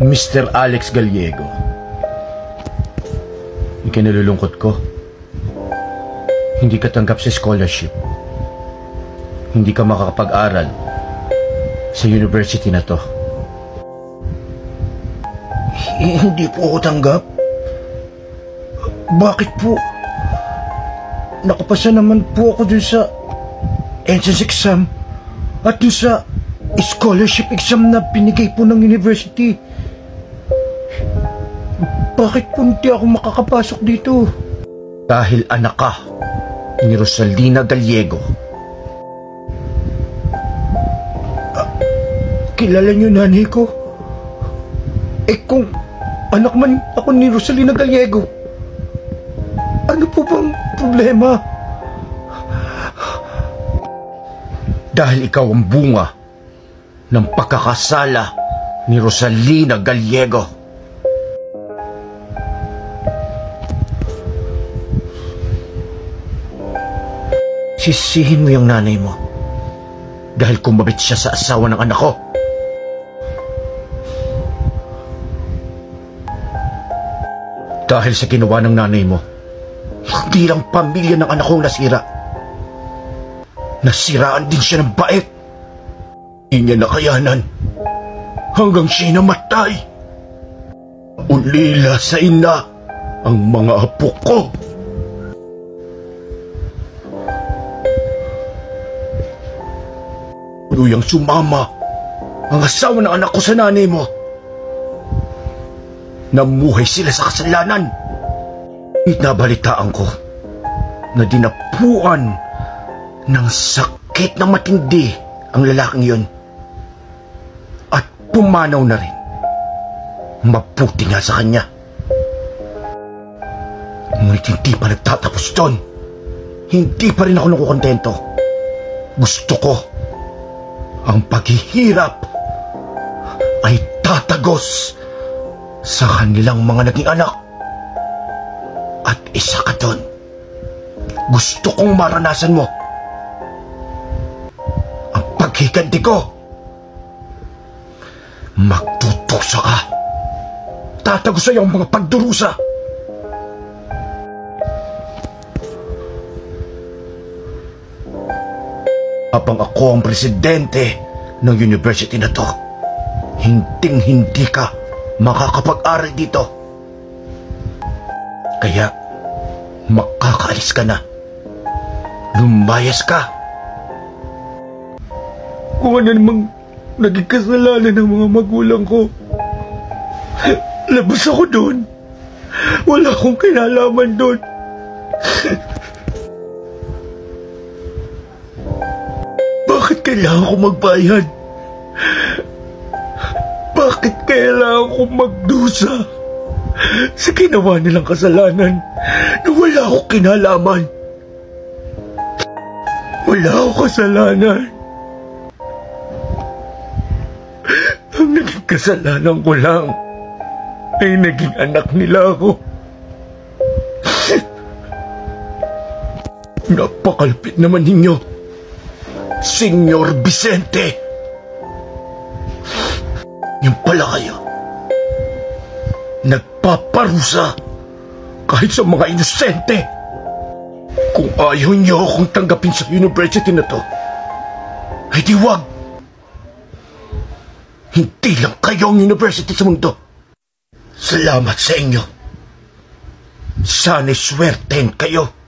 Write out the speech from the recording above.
Mr. Alex Gallego, ikinalulungkot ko, hindi ka tanggap sa scholarship. Hindi ka makakapag-aral sa university na to. Hindi po ako tanggap. Bakit po? Nakapasa naman po ako dun sa entrance exam at dun sa scholarship exam na binigay po ng university. Bakit po hindi ako makakapasok dito? Dahil anak ka ni Rosalina Gallego. Kilala niyo nanay ko? Kung anak man ako ni Rosalina Gallego, ano po bang problema? Dahil ikaw ang bunga ng pagkakasala ni Rosalina Gallego. Sisihin mo yung nanay mo dahil kumabit siya sa asawa ng anak ko. Dahil sa ginawa ng nanay mo, hindi lang pamilya ng anak kong nasira. Nasiraan din siya ng bait. Hindi niya nakayanan hanggang siya namatay. Ulila sa ina ang mga apo ko. Tuluyang sumama ang asawa ng anak ko sa nanay mo. Namuhay sila sa kasalanan. Nabalitaan ko na dinapuan ng sakit ng matindi ang lalaking yun. At pumanaw na rin. Mabuti nga sa kanya. Ngunit hindi pa nagtatapos doon. Hindi pa rin ako nakukontento. Gusto ko ang paghihirap ay tatagos sa kanilang mga naging anak. At isa ka doon. Gusto kong maranasan mo ang paghiganti ko. Magtutusa ka. Tatagos sa'yo ang mga pagdurusa. Habang ako ang presidente ng university na to, hinding-hindi ka makakapag-aral dito. Kaya, makakaalis ka na. Lumayas ka. Kung ano namang naging kasalanan ng mga magulang ko, labas ako doon. Wala akong kinalaman doon. Bakit kailangan ko magbayad? Bakit kailangan ko magdusa sa ginawa nilang kasalanan na wala akong kinalaman? Wala akong kasalanan. Ang naging kasalanan ko lang ay naging anak nila ako. Napakalpit naman ninyo, Senyor Vicente. Yung pala kayo, nagpaparusa kahit sa mga inosente. Kung ayaw niyo akong tanggapin sa university na to, ay di wag. Hindi lang kayo ang university sa mundo. Salamat sa inyo. Sana'y swertein kayo.